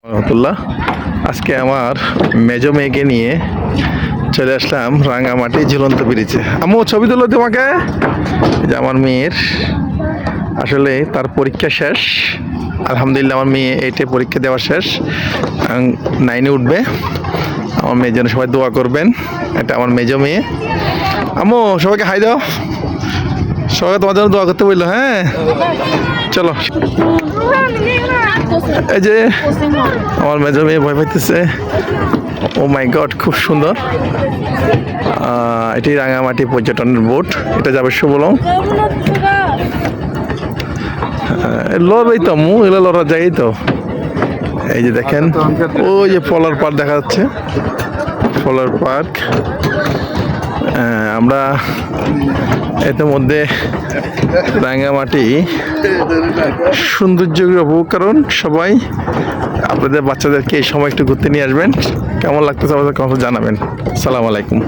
রহমতুল্লাহ। আজকে আমার মেজো মেয়েকে নিয়ে চলে আসলাম রাঙামাটি ঝুলন্ত ব্রিজে। আম্মু ছবি তুলো তোমাকে। যে আমার মেয়ের আসলে তার পরীক্ষা শেষ, আলহামদুলিল্লাহ আমার মেয়ে 8-এ পরীক্ষা দেওয়া শেষ, 9-এ উঠবে। আমার মেয়ের জন্য সবাই দোয়া করবেন। এটা আমার মেজো মেয়ে। আম্মু সবাইকে হাই দাও, সবাই তোমার জন্য দোয়া করতে বললো। হ্যাঁ চলো। এই যে আমার মেজো মেয়ে ভয় পাইতেছে। ও মাই গড, খুব সুন্দর। এটি রাঙামাটি পর্যটনের বোট, এটা যাবে সুবলং। লড়াই তো মু এগুলো লড়া যাই তো। এই যে দেখেন ওই যে ফলার পার্ক দেখা যাচ্ছে, ফলার পার্ক। আমরা ইতিমধ্যে রাঙামাটি সৌন্দর্য উপভোগ করুন। সবাই আপনাদের বাচ্চাদেরকে এই সময় একটু ঘুরতে নিয়ে আসবেন। কেমন লাগতেছে আমাদের কথা জানাবেন। আসসালামু আলাইকুম।